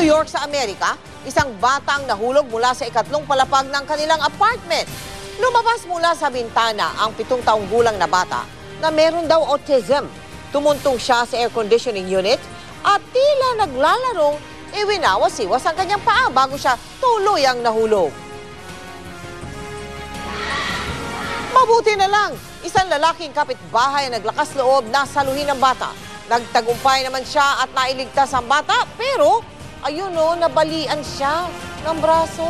York sa Amerika, isang batang nahulog mula sa ikatlong palapag ng kanilang apartment. Lumabas mula sa bintana ang 7 taong gulang na bata na meron daw autism. Tumuntong siya sa air conditioning unit at tila naglalarong iwinawas-iwas ang kanyang paa bago siya tuluyang nahulog. Mabuti na lang, isang lalaking kapitbahay ang naglakas loob na saluhin ang bata. Nagtagumpay naman siya at nailigtas ang bata, pero ayun o, nabalian siya ng braso.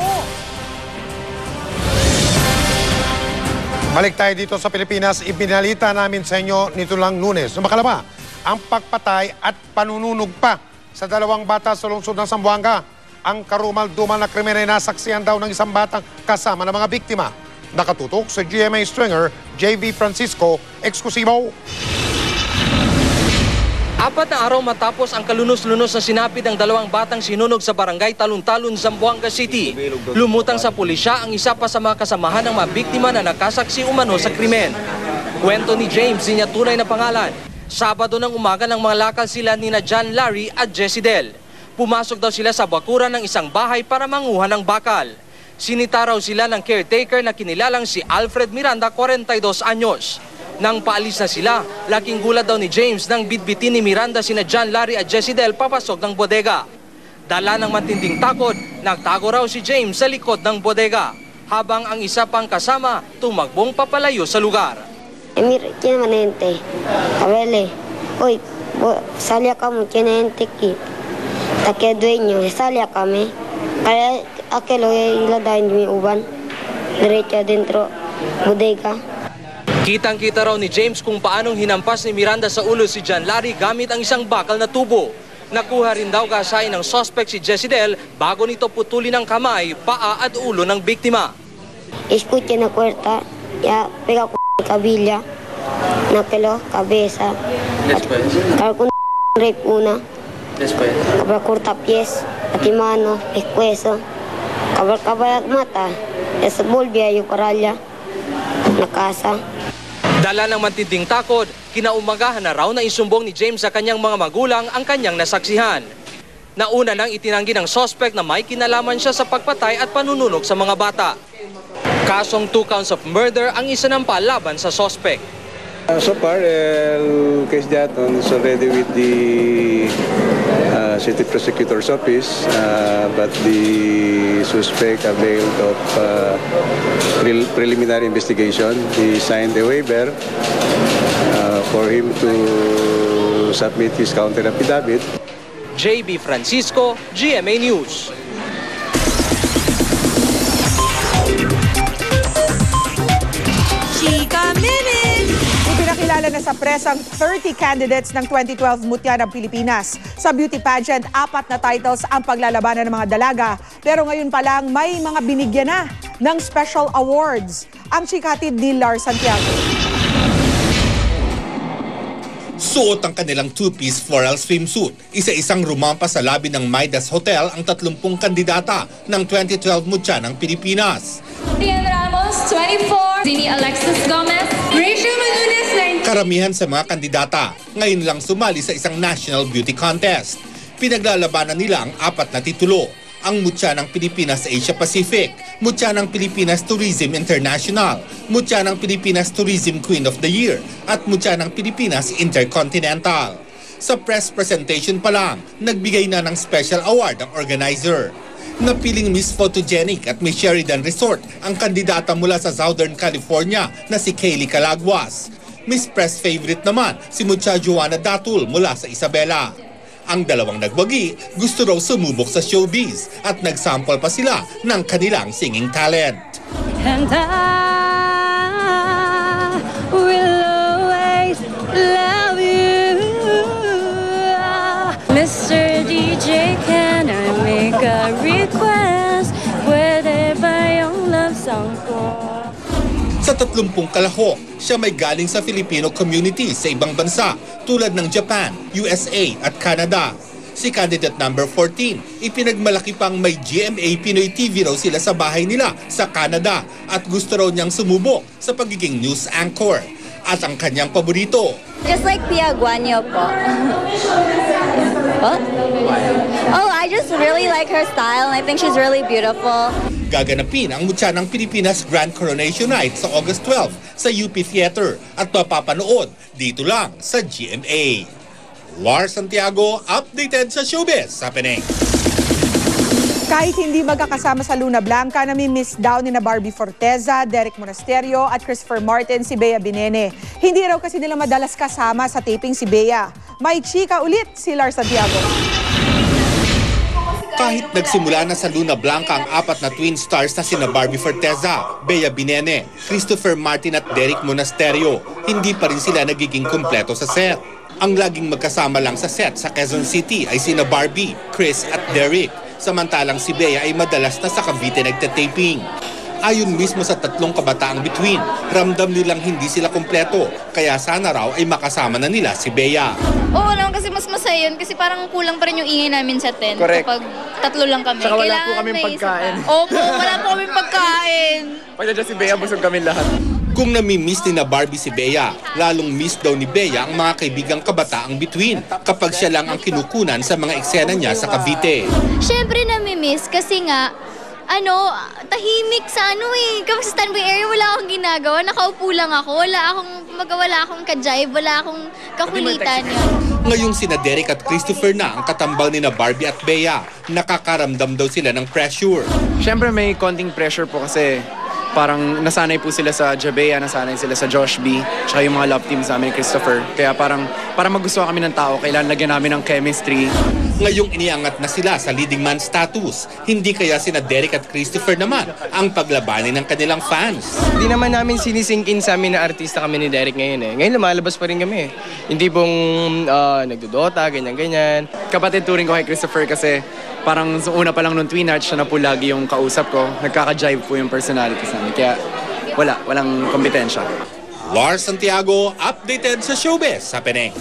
Balik tayo dito sa Pilipinas, ibinalita namin sa inyo nito lang Lunes. Sumakalaba, ang pagpatay at panununog pa sa 2 bata sa lungsod ng Zamboanga. Ang karumal-dumal na krimen ay nasaksihan daw ng isang batang kasama ng mga biktima. Nakatutok sa GMA Stringer, JV Francisco, eksklusibo. 4 na araw matapos ang kalunos-lunos na sinapit ng 2 batang sinunog sa barangay Talon-Talon, Zamboanga City, lumutang sa pulisya ang isa pa sa mga kasamahan ng mga biktima na nakasaksi umano sa krimen. Kwento ni James, di niya tunay na pangalan. Sabado ng umaga ng mga lakal sila nina John Larry at Jessidel. Pumasok daw sila sa bakuran ng isang bahay para manguha ng bakal. Sinita raw sila ng caretaker na kinilalang si Alfred Miranda, 42 anyos. Nang paalis na sila, laking gulat daw ni James nang bitbitin ni Miranda sina John Larry at Jessidel papasok ng bodega. Dala ng matinding takot, nagtago raw si James sa likod ng bodega, habang ang isa pang kasama tumagbong papalayo sa lugar. Emir, kinanente, abele, oy, salya kami, kinanente ki, takya dueño, salya kami, kaya akelo iladain mi uban, diretso dentro bodega. Kitang-kita raw ni James kung paanong hinampas ni Miranda sa ulo si John Larry gamit ang isang bakal na tubo. Nakuha rin daw gasain ng suspect si Jessidel bago nito putulin ang kamay, paa at ulo ng biktima. Escuché na puerta, ya pega ko kabila, na pelo, kabeza. Después. Calcun rape una. Después. Kabra corta pies, pati mano, pescuezo. Kabra kabayag mata, es volvía yo paralla, na casa. Dala ng matinding takot, kinaumagahan na raw na isumbong ni James sa kanyang mga magulang ang kanyang nasaksihan. Nauna nang itinanggi ng suspect na may kinalaman siya sa pagpatay at panununog sa mga bata. Kasong 2 counts of murder ang isinampa laban sa suspect. So far, el case Jaton is already with the City Prosecutor's Office, but the suspect availed of preliminary investigation. He signed a waiver for him to submit his counter affidavit. JB Francisco, GMA News. Ipinakilala na sa press ang 30 candidates ng 2012 Mutya ng Pilipinas. Sa beauty pageant, 4 na titles ang paglalabanan ng mga dalaga. Pero ngayon pa lang, may mga binigyan na ng special awards. Ang chikatid ni Lars Santiago. Suot ang kanilang 2-piece floral swimsuit. Isa-isang rumampa sa labi ng Midas Hotel ang 30 kandidata ng 2012 Mutya ng Pilipinas. Ian Ramos, 24. Zini Alexis Gomez. Rachel Manunes, 19. Karamihan sa mga kandidata ngayon lang sumali sa isang national beauty contest. Pinaglalabanan nila ang 4 na titulo. Ang Mutya ng Pilipinas Asia Pacific, Mutya ng Pilipinas Tourism International, Mutya ng Pilipinas Tourism Queen of the Year, at Mutya ng Pilipinas Intercontinental. Sa press presentation pa lang, nagbigay na ng special award ang organizer. Napiling Miss Photogenic at Miss Sheridan Resort ang kandidata mula sa Southern California na si Kaylee Calaguas. Miss Press Favorite naman si Mutya Joanna Datul mula sa Isabela. Ang dalawang nagwagi gusto raw sumubok sa showbiz at nagsample pa sila ng kanilang singing talent. And I will always love you. Mr. DJ, can I make a request? Pwede ba yung love song ko? Sa 30 kalahok, siya may galing sa Filipino community sa ibang bansa tulad ng Japan, USA at Canada. Si candidate number 14, ipinagmalaki pang may GMA Pinoy TV raw sila sa bahay nila sa Canada at gusto raw niyang sumubok sa pagiging news anchor. At ang kanyang paborito, just like Pia Guanyo po. What? Oh, I just just really like her style and I think she's really beautiful. Gaganapin ang mutya ng Pilipinas Grand Coronation Night sa August 12 sa UP Theater at mapapanood dito lang sa GMA. Lars Santiago, updated sa Showbiz sa Penang. Kahit hindi magkakasama sa Luna Blanca, nami-miss daw ni na Barbie Forteza, Derek Monasterio at Christopher Martin si Bea Binene. Hindi raw kasi nila madalas kasama sa taping si Bea. May chika ulit si Lars Santiago. Kahit nagsimula na sa Luna Blanca ang apat na twin stars na sina Barbie Forteza, Bea Binene, Christopher Martin at Derek Monasterio, hindi pa rin sila nagiging kumpleto sa set. Ang laging magkasama lang sa set sa Quezon City ay sina Barbie, Chris at Derek. Samantalang si Bea ay madalas na sa Cavite nagtataping. Ayon mismo sa tatlong kabataang bituin, ramdam nilang hindi sila kumpleto, kaya sana raw ay makasama na nila si Bea. Oo naman kasi mas masaya yun kasi parang kulang pa rin yung ingay namin sa tent. Correct. Kapag tatlo lang kami. Tsaka wala Kailangan po kaming may isa pagkain. pa. Opo, wala po kaming pagkain. Pagka si Bea, busog kami lahat. Kung nami-miss ni na Barbie si Bea, lalong miss daw ni Bea ang mga kaibigang kabataang bituin kapag siya lang ang kinukunan sa mga eksena niya sa Cavite. Siyempre nami-miss kasi nga, tahimik sa kapag sa standby area, wala akong ginagawa. Nakaupo lang ako. Wala akong ka-jive, wala akong kakulitan yun. Ngayong sina Derek at Christopher na ang katambal ni na Barbie at Bea, nakakaramdam daw sila ng pressure. Siyempre may konting pressure po kasi parang nasanay po sila sa Jabea, nasanay sila sa Josh B, tsaka yung mga love team sa amin, Christopher. Kaya para magustuhan kami ng tao, kailangan lagyan namin ng chemistry. Ngayong iniangat na sila sa leading man status, hindi kaya sina Derek at Christopher naman ang paglabanin ng kanilang fans. Hindi naman namin sinisingkin sa amin na artista kami ni Derek ngayon eh. Ngayon lumalabas pa rin kami eh. Hindi pong nagdodota, ganyan-ganyan. Kapatid turing ko kay Christopher kasi parang sa una pa lang nung Twin Hearts, siya na po lagi yung kausap ko. Nagkaka-jive po yung personality sa amin. Kaya walang kompetensya. Lars Santiago, updated sa Showbiz sa Penang.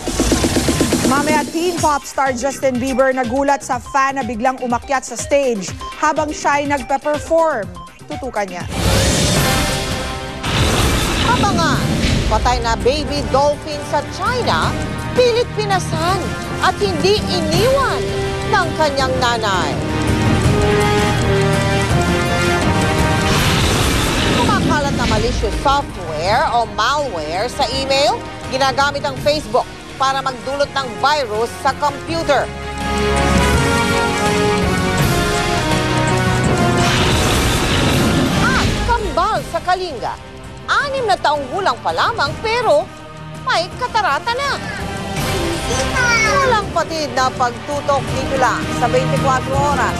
Mamaya teen pop star Justin Bieber nagulat sa fan na biglang umakyat sa stage habang siya ay nagpe-perform. Tutukan niya. Abangan, patay na baby dolphin sa China, pilit pinasan at hindi iniwan ng kanyang nanay. Kumakalat na malicious software o malware sa email, ginagamit ang Facebook para magdulot ng virus sa computer. At kambal sa Kalinga. 6 na taong gulang pa lamang pero may katarata na. Walang patid na pagtutok dito lang sa 24 oras.